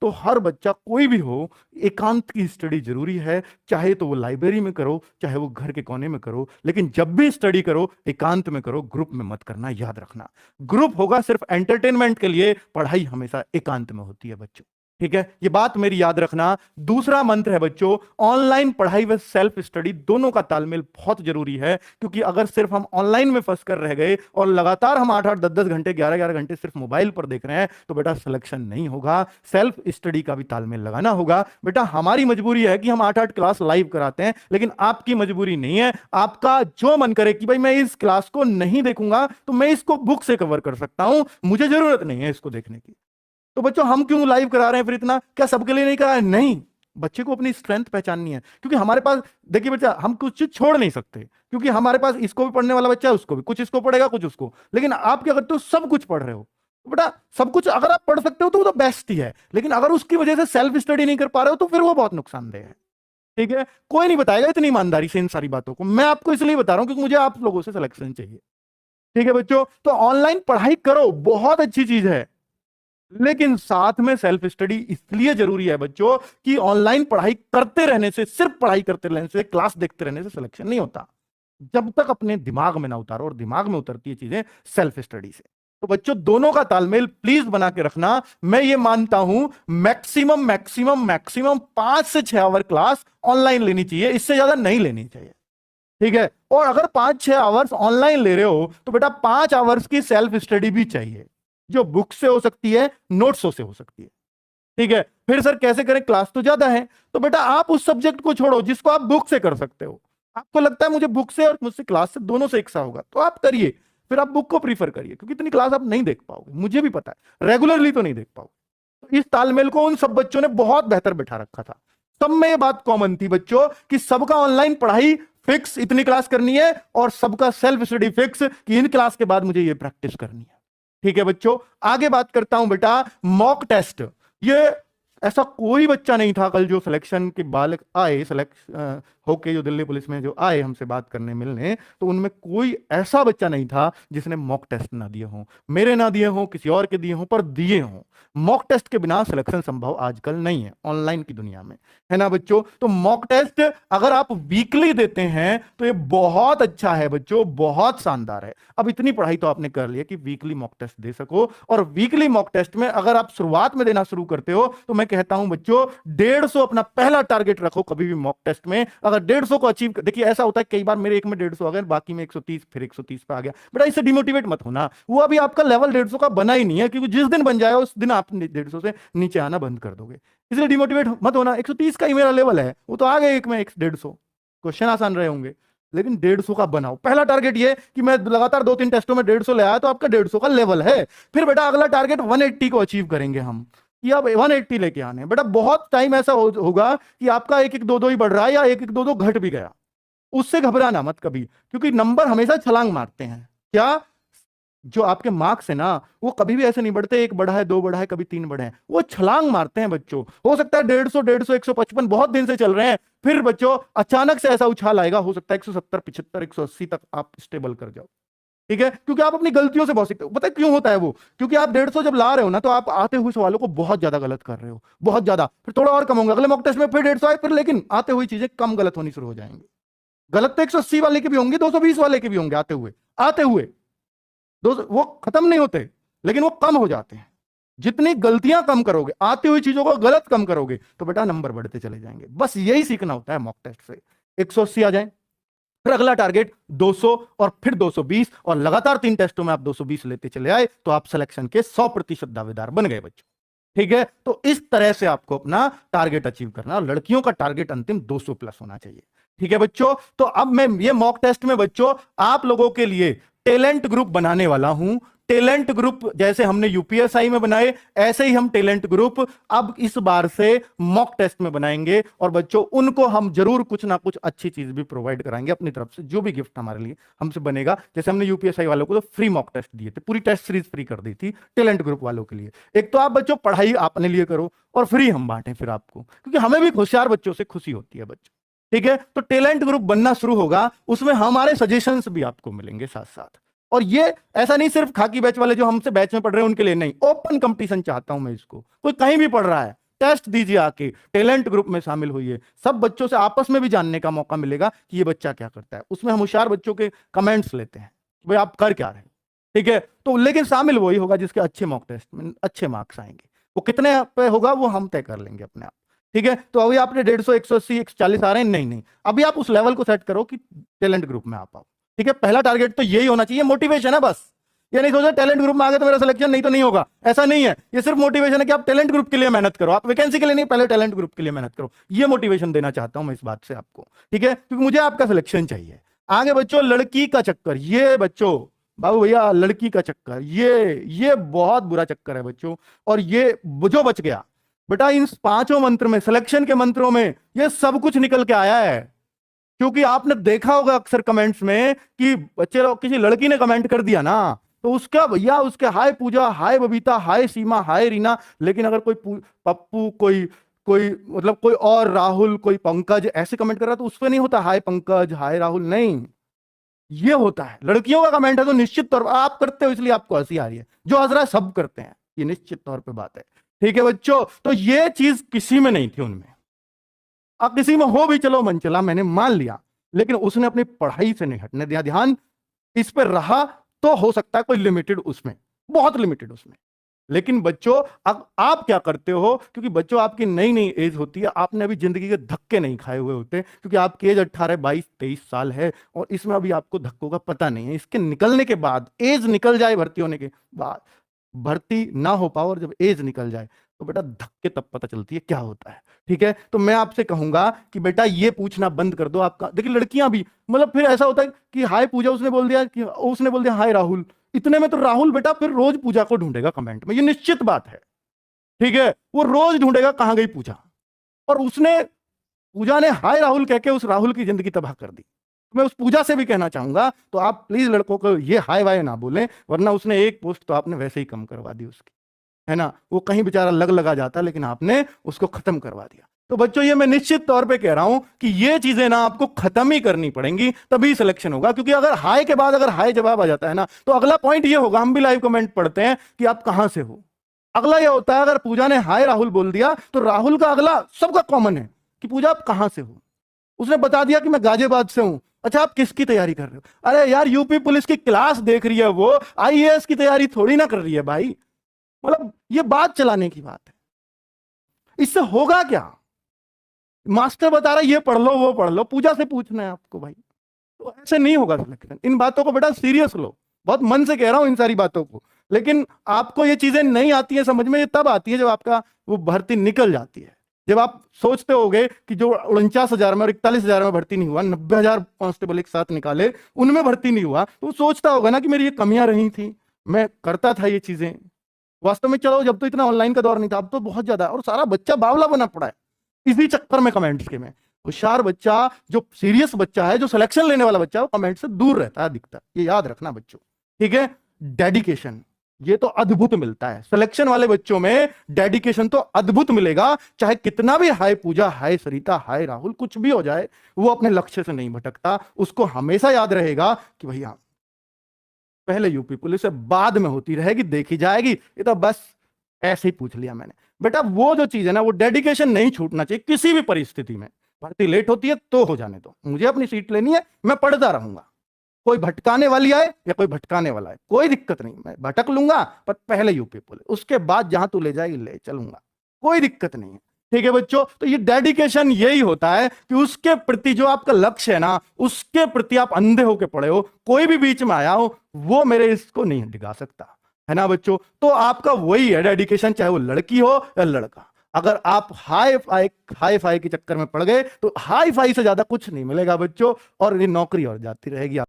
तो हर बच्चा कोई भी हो, एकांत की स्टडी जरूरी है। चाहे तो वो लाइब्रेरी में करो, चाहे वो घर के कोने में करो, लेकिन जब भी स्टडी करो एकांत में करो, ग्रुप में मत करना, याद रखना। ग्रुप होगा सिर्फ एंटरटेनमेंट के लिए, पढ़ाई हमेशा एकांत में होती है बच्चों। ठीक है, ये बात मेरी याद रखना। दूसरा मंत्र है बच्चों, ऑनलाइन पढ़ाई व सेल्फ स्टडी दोनों का तालमेल बहुत जरूरी है। क्योंकि अगर सिर्फ हम ऑनलाइन में फंस कर रह गए और लगातार हम 8-8 10-10 घंटे 11-11 घंटे सिर्फ मोबाइल पर देख रहे हैं, तो बेटा सिलेक्शन नहीं होगा। सेल्फ स्टडी का भी तालमेल लगाना होगा। बेटा हमारी मजबूरी है कि हम 8-8 क्लास लाइव कराते हैं, लेकिन आपकी मजबूरी नहीं है। आपका जो मन करे कि भाई मैं इस क्लास को नहीं देखूंगा, तो मैं इसको बुक से कवर कर सकता हूं, मुझे जरूरत नहीं है इसको देखने की। तो बच्चों हम क्यों लाइव करा रहे हैं फिर इतना? क्या सबके लिए नहीं करा है? नहीं, बच्चे को अपनी स्ट्रेंथ पहचाननी है। क्योंकि हमारे पास, देखिए बच्चा, हम कुछ चीज छोड़ नहीं सकते, क्योंकि हमारे पास इसको भी पढ़ने वाला बच्चा है, उसको भी कुछ इसको पढ़ेगा कुछ उसको। लेकिन आप क्या करते हो, सब कुछ पढ़ रहे हो। तो बेटा सब कुछ अगर आप पढ़ सकते हो तो वो तो बेस्ट ही है, लेकिन अगर उसकी वजह से सेल्फ स्टडी नहीं कर पा रहे हो तो फिर वो बहुत नुकसानदेह है। ठीक है, कोई नहीं बताएगा इतनी ईमानदारी से इन सारी बातों को, मैं आपको इसलिए बता रहा हूं क्योंकि मुझे आप लोगों से सिलेक्शन चाहिए। ठीक है बच्चों, तो ऑनलाइन पढ़ाई करो, बहुत अच्छी चीज है, लेकिन साथ में सेल्फ स्टडी इसलिए जरूरी है बच्चों कि ऑनलाइन पढ़ाई करते रहने से, सिर्फ पढ़ाई करते रहने से, क्लास देखते रहने से सिलेक्शन नहीं होता, जब तक अपने दिमाग में ना उतारो। और दिमाग में उतरती है चीजें सेल्फ स्टडी से। तो बच्चों दोनों का तालमेल प्लीज बना के रखना। मैं ये मानता हूं मैक्सिमम मैक्सिमम मैक्सिमम 5 से 6 आवर क्लास ऑनलाइन लेनी चाहिए, इससे ज्यादा नहीं लेनी चाहिए। ठीक है, और अगर 5-6 आवर्स ऑनलाइन ले रहे हो तो बेटा 5 आवर्स की सेल्फ स्टडी भी चाहिए, जो बुक से हो सकती है, नोट्सों से हो सकती है। ठीक है, फिर सर कैसे करें, क्लास तो ज्यादा है। तो बेटा आप उस सब्जेक्ट को छोड़ो जिसको आप बुक से कर सकते हो। आपको लगता है मुझे बुक से और मुझसे क्लास से दोनों से एक सा होगा, तो आप करिए, फिर आप बुक को प्रीफर करिए, क्योंकि इतनी क्लास आप नहीं देख पाओगे, मुझे भी पता है, रेगुलरली तो नहीं देख पाओगे। तो इस तालमेल को उन सब बच्चों ने बहुत बेहतर बैठा रखा था। सब में ये बात कॉमन थी बच्चों कि सबका ऑनलाइन पढ़ाई फिक्स, इतनी क्लास करनी है, और सबका सेल्फ स्टडी फिक्स कि इन क्लास के बाद मुझे ये प्रैक्टिस करनी है। ठीक है बच्चों, आगे बात करता हूं बेटा मॉक टेस्ट। ये ऐसा कोई बच्चा नहीं था कल जो सिलेक्शन के बालक आए, सेलेक्ट होके जो दिल्ली पुलिस में जो आए हमसे बात करने मिलने, तो उनमें कोई ऐसा बच्चा नहीं था जिसने मॉक टेस्ट ना दिए हों, मेरे ना दिए हों, किसी और के दिए हों, पर दिए हों। मॉक टेस्ट के बिना सिलेक्शन संभव आजकल नहीं है ऑनलाइन की दुनिया में, है ना बच्चों? तो मॉक टेस्ट अगर आप वीकली देते हैं तो ये बहुत अच्छा है बच्चों, बहुत शानदार है। अब इतनी पढ़ाई तो आपने कर ली है कि वीकली मॉक टेस्ट दे सको, और वीकली मॉक टेस्ट में अगर आप शुरुआत में देना शुरू करते हो तो मैं कहता हूं बच्चों 150 अपना पहला टारगेट रखो कभी भी मॉक टेस्ट में। अगर 150 को अचीव, देखिए ऐसा होता है कई बार मेरे एक में 150 आ गए, बाकी में 130, फिर 130 पे आ गया। बेटा इससे डिमोटिवेट मत होना, वो अभी आपका लेवल 150 का बना ही नहीं है, क्योंकि जिस दिन बन जाएगा उस दिन आप 150 से नीचे आना बंद कर दोगे। इसलिए डिमोटिवेट मत होना। 130 का ही मेरा लेवल है, वो तो आ गए एक में 150, क्वेश्चन आसान रहे होंगे, लेकिन 150 का बनाओ। पहला टारगेट ये कि मैं लगातार 2-3 टेस्टों में 150 ले आया, तो आपका 150 का लेवल है। फिर बेटा अगला टारगेट 180 को अचीव करेंगे हम, कि अब 180 लेके आने। बेटा बहुत टाइम ऐसा होगा कि आपका 1-1 2-2 ही बढ़ रहा है, या 1-1 2-2 घट भी गया, उससे घबराना मत कभी, क्योंकि नंबर हमेशा छलांग मारते हैं। क्या जो आपके मार्क्स है ना, वो कभी भी ऐसे नहीं बढ़ते 1 बढ़ा है 2 बढ़ा है कभी 3 बढ़े हैं, वो छलांग मारते हैं बच्चों। हो सकता है 150 155 बहुत दिन से चल रहे हैं, फिर बच्चों अचानक से ऐसा उछाल आएगा, हो सकता है 170 75 180 तक आप स्टेबल कर जाओ। ठीक है, क्योंकि आप अपनी गलतियों से बहुत सीखते हो। पता है क्यों होता है वो? क्योंकि आप 150 जब ला रहे हो ना, तो आप आते हुए सवालों को बहुत ज्यादा गलत कर रहे हो, बहुत ज्यादा। फिर थोड़ा और कम होंगे, अगले मॉक टेस्ट में फिर 150 आए, फिर लेकिन आते हुए चीजें कम गलत होनी शुरू हो जाएंगी। गलत तो 180 वाले के भी होंगे, 220 वाले के भी होंगे, आते हुए वो खत्म नहीं होते, लेकिन वो कम हो जाते हैं। जितनी गलतियां कम करोगे, आती हुई चीजों को गलत कम करोगे, तो बेटा नंबर बढ़ते चले जाएंगे। बस यही सीखना होता है मॉक टेस्ट से। 180 आ जाए, फिर अगला टारगेट 200, और फिर 220, और लगातार 3 टेस्टों में आप 220 लेते चले आए, तो आप सिलेक्शन के 100% दावेदार बन गए बच्चों। ठीक है, तो इस तरह से आपको अपना टारगेट अचीव करना, और लड़कियों का टारगेट अंतिम 200 प्लस होना चाहिए। ठीक है बच्चों, तो अब मैं ये मॉक टेस्ट में बच्चों आप लोगों के लिए टैलेंट ग्रुप बनाने वाला हूं। टैलेंट ग्रुप जैसे हमने यूपीएसआई में बनाए, ऐसे ही हम टैलेंट ग्रुप अब इस बार से मॉक टेस्ट में बनाएंगे, और बच्चों उनको हम जरूर कुछ ना कुछ अच्छी चीज भी प्रोवाइड कराएंगे अपनी तरफ से, जो भी गिफ्ट हमारे लिए हमसे बनेगा। जैसे हमने यूपीएसआई वालों को तो फ्री मॉक टेस्ट दिए थे, पूरी टेस्ट सीरीज फ्री कर दी थी टैलेंट ग्रुप वालों के लिए। एक तो आप बच्चों पढ़ाई अपने लिए करो, और फ्री हम बांटें फिर आपको, क्योंकि हमें भी होशियार बच्चों से खुशी होती है बच्चों। ठीक है, तो टैलेंट ग्रुप बनना शुरू होगा, उसमें हमारे सजेशंस भी आपको मिलेंगे साथ साथ। और ये ऐसा नहीं सिर्फ खाकी बैच वाले जो हमसे बैच में पढ़ रहे हैं उनके लिए नहीं, ओपन कंपटीशन चाहता हूं मैं इसको। कोई कहीं भी पढ़ रहा है, टेस्ट दीजिए, आके टैलेंट ग्रुप में शामिल होइए, सब बच्चों से आपस में भी जानने का मौका मिलेगा कि ये बच्चा क्या करता है। उसमें हम होशियार बच्चों के कमेंट्स लेते हैं, भाई आप कर क्या रहे हैं, ठीक है। तो लेकिन शामिल वही होगा जिसके अच्छे मॉक टेस्ट में अच्छे मार्क्स आएंगे। वो कितने पे होगा वो हम तय कर लेंगे अपने आप, ठीक है। तो अभी आपने 150, 180, 140 आ रहे हैं, नहीं नहीं, अभी आप उस लेवल को सेट करो कि टैलेंट ग्रुप में आ पाओ, ठीक है। पहला टारगेट तो यही होना चाहिए, मोटिवेशन है बस। ये नहीं सोचा टैलेंट ग्रुप में आ गए तो मेरा सिलेक्शन नहीं तो नहीं होगा, ऐसा नहीं है। ये सिर्फ मोटिवेशन है कि आप टैलेंट ग्रुप के लिए मेहनत करो, आप वैकेंसी के लिए नहीं, पहले टैलेंट ग्रुप के लिए मेहनत करो। ये मोटिवेशन देना चाहता हूं मैं इस बात से आपको, ठीक है, क्योंकि मुझे आपका सिलेक्शन चाहिए। आगे बच्चों, लड़की का चक्कर, ये बच्चों बाबू भैया लड़की का चक्कर, ये बहुत बुरा चक्कर है बच्चों। और ये जो बच गया बेटा, इन 5 मंत्र में, सिलेक्शन के मंत्रों में ये सब कुछ निकल के आया है। क्योंकि आपने देखा होगा अक्सर कमेंट्स में कि बच्चे लोग, किसी लड़की ने कमेंट कर दिया ना, तो उसका भैया उसके हाय पूजा, हाय बबीता, हाय सीमा, हाय रीना। लेकिन अगर कोई पप्पू, कोई कोई मतलब कोई और राहुल, कोई पंकज ऐसे कमेंट कर रहा, तो उस पर नहीं होता हाय पंकज, हाय राहुल, नहीं, ये होता है लड़कियों का कमेंट है। तो निश्चित तौर पर आप करते हो इसलिए आपको हंसी आ रही है, जो हंस रहा है सब करते हैं, ये निश्चित तौर पे बात है, ठीक है बच्चों। तो ये चीज किसी में नहीं थी उनमें। अब किसी में हो भी चलो मन चला, मैंने मान लिया, लेकिन उसने अपनी पढ़ाई से नहीं हटने दिया, ध्यान इस पर रहा। तो हो सकता है कोई लिमिटेड उसमें, बहुत लिमिटेड उसमें। लेकिन बच्चों अब आप क्या करते हो, क्योंकि बच्चों आपकी नई नई एज होती है, आपने अभी जिंदगी के धक्के नहीं खाए हुए होते, क्योंकि आपकी एज 18, 22, 23 साल है, और इसमें अभी आपको धक्कों का पता नहीं है। इसके निकलने के बाद, एज निकल जाए भर्ती होने के बाद, भर्ती ना हो पाओ, और जब एज निकल जाए तो बेटा धक्के तब पता चलती है क्या होता है, ठीक है। तो मैं आपसे कहूंगा कि बेटा ये पूछना बंद कर दो। आपका देखिए लड़कियां भी, मतलब फिर ऐसा होता है कि हाय पूजा उसने बोल दिया, कि उसने बोल दिया हाय राहुल, इतने में तो राहुल बेटा फिर रोज पूजा को ढूंढेगा कमेंट में, ये निश्चित बात है, ठीक है। वो रोज ढूंढेगा कहां गई पूजा, और उसने, पूजा ने हाय राहुल कह के उस राहुल की जिंदगी तबाह कर दी। मैं उस पूजा से भी कहना चाहूंगा, तो आप प्लीज लड़कों को ये हाय वाय ना बोलें, वरना उसने एक पोस्ट तो आपने वैसे ही कम करवा दी उसकी, है ना। वो कहीं बेचारा लगा जाता, लेकिन आपने उसको खत्म करवा दिया। तो बच्चों ये मैं निश्चित तौर पे कह रहा हूं कि ये चीजें ना आपको खत्म ही करनी पड़ेंगी, तभी सिलेक्शन होगा। क्योंकि अगर हाय के बाद अगर हाय जवाब आ जाता है ना, तो अगला पॉइंट ये होगा, हम भी लाइव कमेंट पढ़ते हैं कि आप कहां से हो। अगला ये होता है, अगर पूजा ने हाय राहुल बोल दिया, तो राहुल का अगला सबका कॉमन है कि पूजा आप कहां से हो। उसने बता दिया कि मैं गाजियाबाद से हूं। अच्छा आप किसकी तैयारी कर रहे हो? अरे यार यूपी पुलिस की क्लास देख रही है, वो आईएएस की तैयारी थोड़ी ना कर रही है भाई। मतलब ये बात चलाने की बात है, इससे होगा क्या? मास्टर बता रहा है ये पढ़ लो वो पढ़ लो, पूजा से पूछना है आपको भाई, तो ऐसे नहीं होगा सिलेक्शन। इन बातों को बेटा सीरियस लो, बहुत मन से कह रहा हूं इन सारी बातों को। लेकिन आपको ये चीजें नहीं आती है समझ में, ये तब आती है जब आपका वो भर्ती निकल जाती है। जब आप सोचते होगे कि जो 49,000 में और 41,000 में भर्ती नहीं हुआ, 90,000 कांस्टेबल एक साथ निकाले, उनमें भर्ती नहीं हुआ, तो सोचता होगा ना कि मेरी ये कमियां रही थी, मैं करता था ये चीजें। वास्तव में चलो जब तो इतना ऑनलाइन का दौर नहीं था, अब तो बहुत ज्यादा, और सारा बच्चा बावला बना पड़ा है इसी चक्कर में कमेंट्स के में। होशियार बच्चा, जो सीरियस बच्चा है, जो सिलेक्शन लेने वाला बच्चा है, वो कमेंट से दूर रहता है, दिखता है, ये याद रखना बच्चों, ठीक है। डेडिकेशन ये तो अद्भुत मिलता है सिलेक्शन वाले बच्चों में, डेडिकेशन तो अद्भुत मिलेगा। चाहे कितना भी हाय पूजा, हाय सरिता, हाय राहुल कुछ भी हो जाए, वो अपने लक्ष्य से नहीं भटकता। उसको हमेशा याद रहेगा कि भैया पहले यूपी पुलिस से बाद में होती रहेगी, देखी जाएगी, ये तो बस ऐसे ही पूछ लिया मैंने। बेटा वो जो चीज है ना, वो डेडिकेशन नहीं छूटना चाहिए किसी भी परिस्थिति में। भर्ती लेट होती है तो हो जाने दो, मुझे अपनी सीट लेनी है, मैं पढ़ता रहूंगा। कोई भटकाने वाली आए या कोई भटकाने वाला है, कोई दिक्कत नहीं, मैं भटक लूंगा, पर पहले यूपी पुलिस, उसके बाद जहां तू ले जाएगी ले चलूंगा, कोई दिक्कत नहीं है, ठीक है बच्चों। तो ये डेडिकेशन यही होता है कि उसके प्रति जो आपका लक्ष्य है ना, उसके प्रति आप अंधे होके पड़े हो। कोई भी बीच में आया हो वो मेरे इसको नहीं डिगा सकता, है ना बच्चों। तो आपका वही है डेडिकेशन, चाहे वो लड़की हो या लड़का। अगर आप हाई फाई के चक्कर में पड़ गए तो हाई फाई से ज्यादा कुछ नहीं मिलेगा बच्चों, और ये नौकरी और जाती रहेगी।